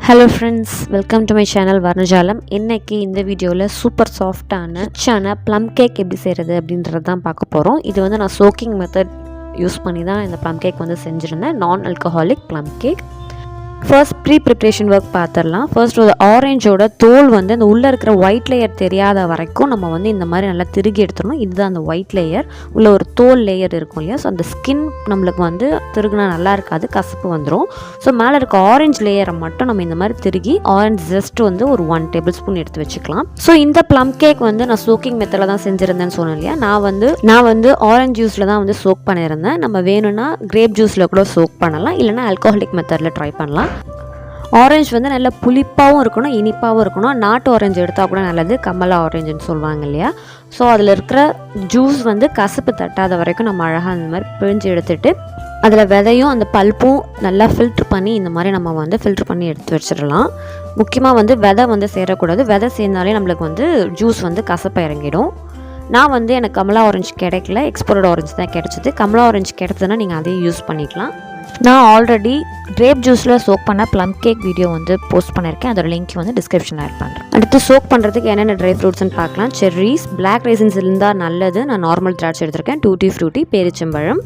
Hello friends, welcome to my channel வர்ணஜாலம். இன்றைக்கி இந்த வீடியோவில் சூப்பர் சாஃப்டான ப்ளம் கேக் எப்படி செய்கிறது அப்படின்றது தான் பார்க்க போகிறோம். இது வந்து நான் சோக்கிங் மெத்தட் யூஸ் பண்ணி தான் இந்த ப்ளம் கேக் வந்து செஞ்சுருந்தேன். நான் alcoholic plum cake. First preparation work பார்த்துடலாம். ஃபர்ஸ்ட் ஒரு ஆரஞ்சோட தோல் வந்து அந்த உள்ளே இருக்கிற ஒயிட் லேயர் தெரியாத வரைக்கும் நம்ம வந்து இந்த மாதிரி நல்லா திருகி எடுத்துடணும். இதுதான் அந்த ஒயிட் லேயர். உள்ள ஒரு தோல் லேயர் இருக்கும் இல்லையா, ஸோ அந்த ஸ்கின் நம்மளுக்கு வந்து திருகுனா நல்லா இருக்காது, கசப்பு வந்துடும். ஸோ மேலே இருக்க ஆரஞ்சு லேயரை மட்டும் நம்ம இந்த மாதிரி திருகி ஆரஞ்சு ஜஸ்ட் வந்து ஒரு 1 டேபிள் ஸ்பூன் எடுத்து வச்சுக்கலாம். ஸோ இந்த ப்ளம் கேக் வந்து நான் சோக்கிங் மெத்தடில் தான் செஞ்சுருந்தேன்னு சொன்னேன் இல்லையா. நான் வந்து ஆரஞ்சு ஜூஸில் தான் வந்து சோக் பண்ணியிருந்தேன். நம்ம வேணும்னா கிரேப் ஜூஸில் கூட சோக் பண்ணலாம், இல்லைனா ஆல்கஹாலிக் மெத்தடில் ட்ரை பண்ணலாம். ஆரஞ்சு வந்து நல்லா புளிப்பாகவும் இருக்கணும், இனிப்பாகவும் இருக்கணும். நாட்டு ஆரஞ்சு எடுத்தால் கூட நல்லது, கமலா ஆரஞ்சுன்னு சொல்லுவாங்க இல்லையா. ஸோ அதில் இருக்கிற ஜூஸ் வந்து கசப்பு தட்டாத வரைக்கும் நம்ம அழகாக அந்த மாதிரி பிழிஞ்சு எடுத்துகிட்டு அதில் விதையும் அந்த பல்ப்பும் நல்லா ஃபில்ட்ரு பண்ணி இந்த மாதிரி நம்ம வந்து ஃபில்ட்ரு பண்ணி எடுத்து வச்சிடலாம். முக்கியமாக வந்து விதை வந்து சேரக்கூடாது. விதை சேர்ந்தாலே நம்மளுக்கு வந்து ஜூஸ் வந்து கசப்பை இறங்கிடும். நான் வந்து எனக்கு கமலா ஆரஞ்சு கிடைக்கல, எக்ஸ்போர்ட் ஆரஞ்சு தான் கிடச்சிது. கமலா ஆரஞ்சு கிடைச்சதுன்னா நீங்கள் அதையும் யூஸ் பண்ணிக்கலாம். நான் ஆல்ரெடி கிரேப் ஜூஸில் சோக் பண்ண ப்ளம் கேக் வீடியோ வந்து போஸ்ட் பண்ணியிருக்கேன். அதோட லிங்க் வந்து டிஸ்கிரிப்ஷனில் ஆட் பண்ணுறேன். அடுத்து சோக் பண்ணுறதுக்கு என்னென்ன ட்ரை ஃப்ரூட்ஸ்னு பார்க்கலாம். செர்ரிஸ், பிளாக் ரைசன்ஸ் இருந்தால் நல்லது. நான் நார்மல் திராட்சை எடுத்திருக்கேன். டூட்டி ஃப்ரூட்டி, பேரிச்சம்பழம்.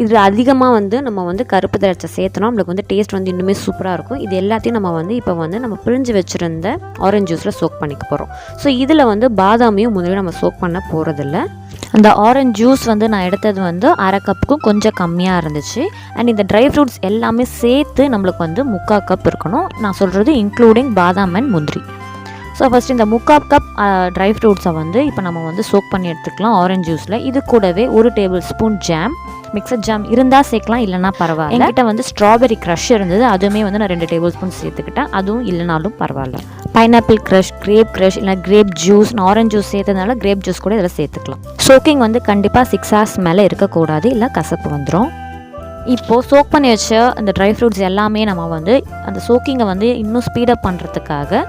இதில் அதிகமாக வந்து நம்ம வந்து கருப்பு திராட்சை சேர்த்தோம், நம்மளுக்கு வந்து டேஸ்ட் வந்து இன்னுமே சூப்பராக இருக்கும். இது எல்லாத்தையும் நம்ம வந்து இப்போ வந்து நம்ம பிழிஞ்சு வச்சுருந்த ஆரஞ்சு ஜூஸில் சோக் பண்ணிக்க போகிறோம். ஸோ இதில் வந்து பாதாமையும் முதல்ல நம்ம சோக் பண்ண போகிறதில்ல. அந்த ஆரஞ்சு ஜூஸ் வந்து நான் எடுத்தது வந்து அரை கப்புக்கும் கொஞ்சம் கம்மியாக இருந்துச்சு. அண்ட் இந்த ட்ரை ஃப்ரூட்ஸ் எல்லாமே சேர்த்து நம்மளுக்கு வந்து 3/4 கப் இருக்கணும். நான் சொல்கிறது இன்க்ளூடிங் பாதாம் அண்ட் முந்திரி. ஸோ ஃபஸ்ட்டு இந்த 3/4 கப் ட்ரை ஃப்ரூட்ஸை வந்து இப்போ நம்ம வந்து சோக் பண்ணி எடுத்துக்கலாம் ஆரஞ்சு ஜூஸில். இது கூடவே 1 table spoon jam, mixed jam இருந்தால் சேர்க்கலாம், இல்லைனா பரவாயில்ல. என்கிட்ட வந்து ஸ்ட்ராபெரி க்ரஷ் இருந்தது, அதுவுமே வந்து நான் 2 டேபிள் ஸ்பூன் சேர்த்துக்கிட்டேன். அதுவும் இல்லைனாலும் பரவாயில்ல. பைனாப்பிள் க்ரஷ், கிரேப் க்ரஷ், இல்லை கிரேப் ஜூஸ், நான் ஆரஞ்சு ஜூஸ் சேர்த்ததுனால கிரேப் ஜூஸ் கூட இதில் சேர்த்துக்கலாம். சோக்கிங் வந்து கண்டிப்பாக 6 hours மேலே இருக்கக்கூடாது, இல்லை கசப்பு வந்துடும். இப்போது சோக் பண்ணி வச்ச அந்த ட்ரை ஃப்ரூட்ஸ் எல்லாமே நம்ம வந்து அந்த சோக்கிங்கை வந்து இன்னும் ஸ்பீடப் பண்ணுறதுக்காக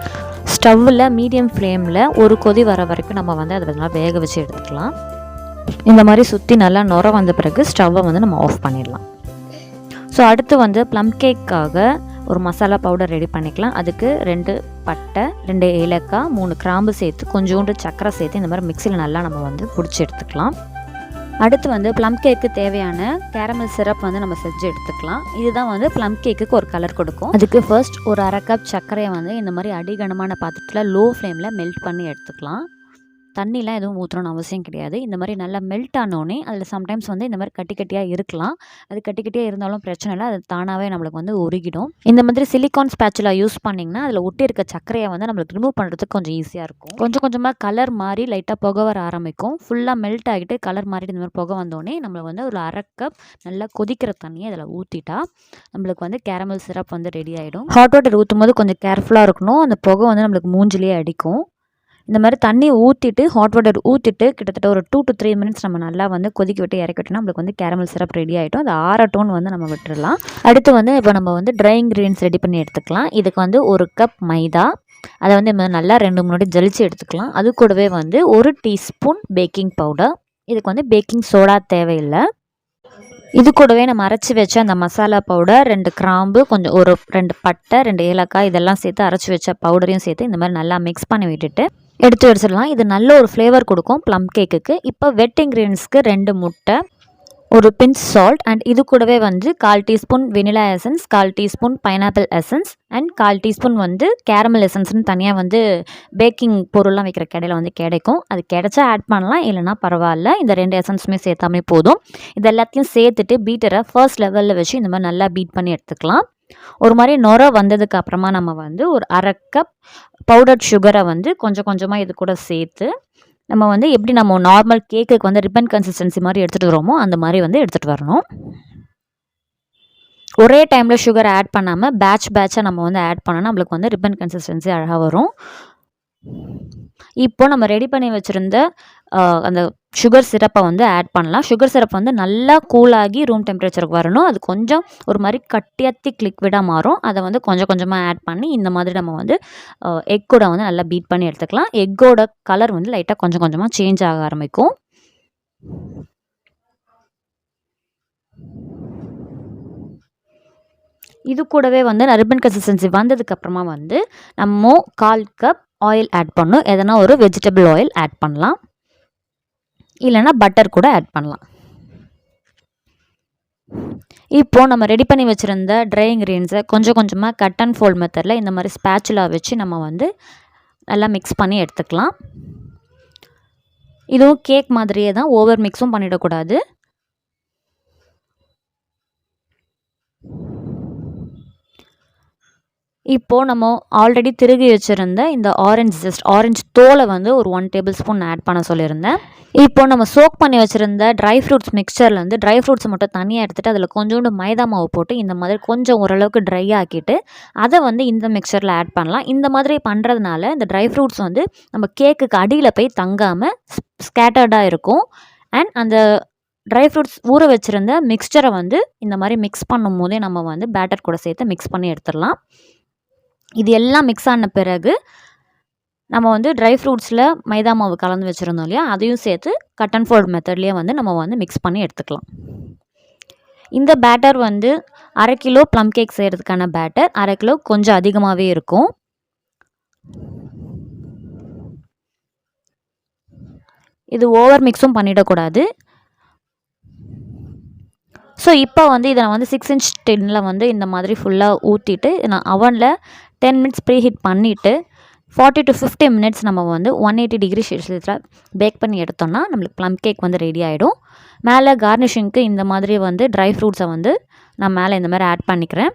ஸ்டவ்வில் மீடியம் ஃப்ளேமில் ஒரு கொதி வர வரைக்கும் நம்ம வந்து அதை நல்லா வேக வச்சு எடுத்துக்கலாம். இந்த மாதிரி சுற்றி நல்லா நுர வந்த பிறகு ஸ்டவ்வை வந்து நம்ம ஆஃப் பண்ணிடலாம். ஸோ அடுத்து வந்து ப்ளம் கேக்காக ஒரு மசாலா பவுடர் ரெடி பண்ணிக்கலாம். அதுக்கு 2 பட்டை, 2 ஏலக்காய், 3 கிராம்பு சேர்த்து கொஞ்சோண்டு சர்க்கரை சேர்த்து இந்த மாதிரி மிக்சியில் நல்லா நம்ம வந்து பிடிச்சி எடுத்துக்கலாம். அடுத்து வந்து ப்ளம் கேக்கு தேவையான கேரமல் சிரப் வந்து நம்ம செஞ்சு எடுத்துக்கலாம். இதுதான் வந்து ப்ளம் கேக்குக்கு ஒரு கலர் கொடுக்கும். அதுக்கு ஃபர்ஸ்ட் ஒரு அரை கப் சர்க்கரையை வந்து இந்த மாதிரி அடிகனமான பாத்திரத்தில் லோ ஃப்ளேமில் மெல்ட் பண்ணி எடுத்துக்கலாம். தண்ணிலாம் எதுவும் ஊற்றணும்னு அவசியம் கிடையாது. இந்த மாதிரி நல்லா மெல்ட் ஆனோடனே அதில் சம்டைம்ஸ் வந்து இந்த மாதிரி கட்டி கட்டியாக இருக்கலாம். அது கட்டி கட்டியாக இருந்தாலும் பிரச்சனை இல்லை, அது தானாகவே நம்மளுக்கு வந்து உருகிடும். இந்த மாதிரி சிலிக்கான் ஸ்பேச்சுலா யூஸ் பண்ணிங்கன்னா அதில் ஒட்டி இருக்க சர்க்கரையை வந்து நம்மளுக்கு ரிமூவ் பண்ணுறதுக்கு கொஞ்சம் ஈஸியாக இருக்கும். கொஞ்சம் கொஞ்சமாக கலர் மாறி லைட்டாக புகை வர ஆரம்பிக்கும். ஃபுல்லாக மெல்ட் ஆகிட்டு கலர் மாறிட்டு இந்த மாதிரி புகை வந்தோடனே நம்மளுக்கு வந்து ஒரு அரை கப் நல்லா கொதிக்கிற தண்ணியை அதில் ஊற்றிட்டா நம்மளுக்கு வந்து கேரமல் சிரப் வந்து ரெடி ஆகிடும். ஹாட் வாட்டர் ஊற்றும் போது கொஞ்சம் கேர்ஃபுல்லாக இருக்கணும். அந்த புகை வந்து நம்மளுக்கு மூஞ்சிலேயே அடிக்கும். இந்த மாதிரி தண்ணி ஊற்றிட்டு ஹாட் வாட்டர் ஊற்றிட்டு கிட்டத்தட்ட ஒரு 2 to 3 minutes நம்ம நல்லா வந்து கொதிக்க விட்டு இறக்கிட்டோம்னா நம்மளுக்கு வந்து கேரமல் சிரப் ரெடி ஆகிட்டோம். அது ஆறட்டோன்னு வந்து நம்ம விட்டுடலாம். அடுத்து வந்து இப்போ நம்ம வந்து ட்ரை இன்க்ரீடியன்ஸ் ரெடி பண்ணி எடுத்துக்கலாம். இதுக்கு வந்து 1 கப் மைதா, அதை வந்து நல்லா 2-3 வாட்டி ஜலிச்சு எடுத்துக்கலாம். அது கூடவே வந்து 1 டீஸ்பூன் பேக்கிங் பவுடர். இதுக்கு வந்து பேக்கிங் சோடா தேவையில்லை. இது கூடவே நம்ம அரைச்சி வச்ச அந்த மசாலா பவுடர், 2 கிராம்பு, கொஞ்சம் 2 பட்டை, 2 ஏலக்காய் இதெல்லாம் சேர்த்து அரைச்சி வச்ச பவுடரையும் சேர்த்து இந்த மாதிரி நல்லா மிக்ஸ் பண்ணி விட்டுட்டு எடுத்து வச்சிடலாம். இது நல்ல ஒரு ஃப்ளேவர் கொடுக்கும் ப்ளம் கேக்குக்கு. இப்போ வெட் இன்க்ரீடியன்ஸ்க்கு 2 முட்டை, ஒரு பிஞ்ச் சால்ட், அண்ட் இது கூடவே வந்து 1/4 teaspoon vanilla essence, 1/4 teaspoon pineapple essence, and 1/4 teaspoon வந்து கேரமல் எசன்ஸ்னு தனியாக வந்து பேக்கிங் பொருள்லாம் வைக்கிற கடையில் வந்து கிடைக்கும். அது கிடைச்சா ஆட் பண்ணலாம், இல்லைனா பரவாயில்ல. இந்த 2 எசன்ஸுமே சேர்த்தாமே போதும். இது எல்லாத்தையும் சேர்த்துட்டு பீட்டரை ஃபர்ஸ்ட் லெவலில் வச்சு இந்த மாதிரி நல்லா பீட் பண்ணி எடுத்துக்கலாம். ஒரு மாதிரி நுர வந்ததுக்கு அப்புறமா நம்ம வந்து ஒரு அரை கப் பவுடர் சுகரை வந்து கொஞ்சம் கொஞ்சமாக இது கூட சேர்த்து நம்ம வந்து எப்படி நம்ம நார்மல் கேக்குக்கு வந்து ரிப்பன் கன்சிஸ்டன்சி மாதிரி எடுத்துகிட்டு வரோமோ அந்த மாதிரி வந்து எடுத்துகிட்டு வரணும். ஒரே டைமில் சுகர் ஆட் பண்ணாமல் பேட்சாக நம்ம வந்து ஆட் பண்ணோன்னா நம்மளுக்கு வந்து ரிப்பன் கன்சிஸ்டன்சி அழகாக வரும். இப்போ நம்ம ரெடி பண்ணி வச்சுருந்த அந்த சுகர் சிரப்பை வந்து ஆட் பண்ணலாம். சுகர் சிரப் வந்து நல்லா கூலாகி ரூம் டெம்பரேச்சருக்கு வரணும். அது கொஞ்சம் ஒரு மாதிரி கட்டியாக திக் லிக்விடாக மாறும். அதை வந்து கொஞ்சம் கொஞ்சமாக ஆட் பண்ணி இந்த மாதிரி நம்ம வந்து எக் கூட வந்து நல்லா பீட் பண்ணி எடுத்துக்கலாம். எக்கோட கலர் வந்து லைட்டாக கொஞ்சம் கொஞ்சமாக சேஞ்ச் ஆக ஆரம்பிக்கும். இது கூடவே வந்து ரிப்பன் கன்சிஸ்டன்சி வந்ததுக்கப்புறமா வந்து நம்ம 1/4 கப் ஆயில் ஆட் பண்ணணும். எதனா ஒரு வெஜிடபிள் ஆயில் ஆட் பண்ணலாம், இல்லைனா பட்டர் கூட ஆட் பண்ணலாம். இப்போது நம்ம ரெடி பண்ணி வச்சுருந்த ட்ரை இன்க்ரீடியன்ஸை கொஞ்சம் கொஞ்சமாக கட் அண்ட் ஃபோல்ட் மெத்தடில் இந்த மாதிரி ஸ்பேச்சுலா வச்சு நம்ம வந்து நல்லா மிக்ஸ் பண்ணி எடுத்துக்கலாம். இதுவும் கேக் மாதிரியே தான், ஓவர் மிக்ஸும் பண்ணிடக்கூடாது. இப்போது நம்ம ஆல்ரெடி திருகி வச்சுருந்த இந்த ஆரஞ்சு தோலை வந்து ஒரு 1 டேபிள் ஸ்பூன் ஆட் பண்ண சொல்லியிருந்தேன். இப்போ நம்ம சோக் பண்ணி வச்சுருந்த ட்ரை ஃப்ரூட்ஸ் மிக்சர்லேருந்து ட்ரை ஃப்ரூட்ஸை மட்டும் தனியாக எடுத்துகிட்டு அதில் கொஞ்சோண்டு மைதா மாவு போட்டு இந்த மாதிரி கொஞ்சம் ஓரளவுக்கு ட்ரை ஆக்கிட்டு அதை வந்து இந்த மிக்சரில் ஆட் பண்ணலாம். இந்த மாதிரி பண்ணுறதுனால இந்த ட்ரை ஃப்ரூட்ஸ் வந்து நம்ம கேக்குக்கு அடியில் போய் தங்காமல் ஸ்கேட்டர்டாக இருக்கும். அண்ட் அந்த ட்ரை ஃப்ரூட்ஸ் ஊற வச்சுருந்த மிக்சரை வந்து இந்த மாதிரி மிக்ஸ் பண்ணும் போதே நம்ம வந்து பேட்டர் கூட சேர்த்து மிக்ஸ் பண்ணி எடுத்துடலாம். இது எல்லாம் மிக்ஸ் ஆன பிறகு நம்ம வந்து ட்ரை ஃப்ரூட்ஸில் மைதா மாவு கலந்து வச்சுருந்தோம் இல்லையா, அதையும் சேர்த்து கட் அண்ட் ஃபோல்ட் மெத்தட்லேயே வந்து நம்ம வந்து மிக்ஸ் பண்ணி எடுத்துக்கலாம். இந்த பேட்டர் வந்து 1/2 கிலோ ப்ளம் கேக் செய்கிறதுக்கான பேட்டர் 1/2 கிலோ கொஞ்சம் அதிகமாகவே இருக்கும். இது ஓவர் மிக்ஸும் பண்ணிடக்கூடாது. ஸோ இப்போ வந்து இதை நான் வந்து 6 இன்ச் டின்னில் வந்து இந்த மாதிரி ஃபுல்லாக ஊற்றிட்டு நான் அவனில் 10 மினிட்ஸ் ப்ரீ ஹீட் பண்ணிவிட்டு 40 to 50 மினிட்ஸ் நம்ம வந்து 180 டிகிரி செல்சியஸில் பேக் பண்ணி எடுத்தோம்னா நம்மளுக்கு ப்ளம் கேக் வந்து ரெடி ஆகிடும். மேலே கார்னிஷிங்க்கு இந்த மாதிரி வந்து ட்ரை ஃப்ரூட்ஸை வந்து நான் மேலே இந்த மாதிரி ஆட் பண்ணிக்கிறேன்.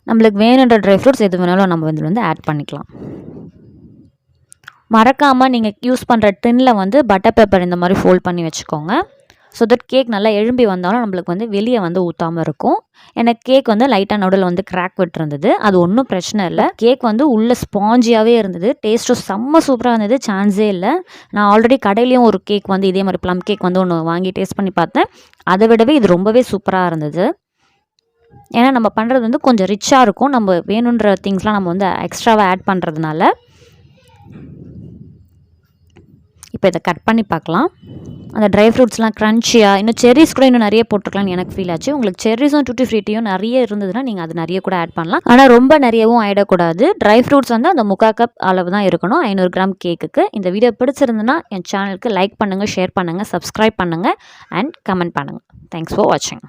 நம்மளுக்கு வேணுன்ற ட்ரை ஃப்ரூட்ஸ் எது வேணாலும் நம்ம வந்து ஆட் பண்ணிக்கலாம். மறக்காமல் நீங்கள் யூஸ் பண்ணுற டின்னில் வந்து பட்டர் பேப்பர் இந்த மாதிரி ஃபோல்ட் பண்ணி வச்சுக்கோங்க. ஸோ தட் கேக் நல்லா எழும்பி வந்தாலும் நம்மளுக்கு வந்து வெளியே வந்து ஊற்றாமல் இருக்கும். எனக்கு கேக் வந்து லைட்டாக நடுவில் வந்து கிராக் விட்டுருந்தது, அது ஒன்றும் பிரச்சனை இல்லை. கேக் வந்து உள்ளே ஸ்பாஞ்சியாகவே இருந்தது, டேஸ்ட்டும் செம்ம சூப்பராக இருந்தது, சான்ஸே இல்லை. நான் ஆல்ரெடி கடையிலையும் ஒரு கேக் வந்து இதே மாதிரி ப்ளம் கேக் வந்து ஒன்று வாங்கி டேஸ்ட் பண்ணி பார்த்தேன். அதை விடவே இது ரொம்பவே சூப்பராக இருந்தது. ஏன்னா நம்ம பண்ணுறது வந்து கொஞ்சம் ரிச்சாக இருக்கும், நம்ம வேணுன்ற திங்ஸ்லாம் நம்ம வந்து எக்ஸ்ட்ராவாக ஆட் பண்ணுறதுனால. இப்போ இதை கட் பண்ணி பார்க்கலாம். அந்த ட்ரை ஃப்ரூட்ஸ்லாம் க்ரன்ச்சியாக, இன்னும் செர்ரிஸ் கூட இன்னும் நிறைய போட்டிருக்கலாம்னு எனக்கு ஃபீல் ஆச்சு. உங்களுக்கு செர்ரிஸும் டூட்டி ஃப்ரூட்டியும் நிறைய இருந்ததுன்னா நீங்கள் அது நிறைய கூட ஆட் பண்ணலாம். ஆனால் ரொம்ப நிறையவும் ஆகிடக்கூடாது. ட்ரை ஃப்ரூட்ஸ் வந்து அந்த 3/4 கப் அளவு தான் இருக்கணும் 500 கிராம் கேக்குக்கு. இந்த வீடியோ பிடிச்சிருந்துன்னா என் சேனலுக்கு லைக் பண்ணுங்கள், ஷேர் பண்ணுங்கள், சப்ஸ்கிரைப் பண்ணுங்கள் அண்ட் கமெண்ட் பண்ணுங்கள். தேங்க்ஸ் ஃபார் வாட்சிங்.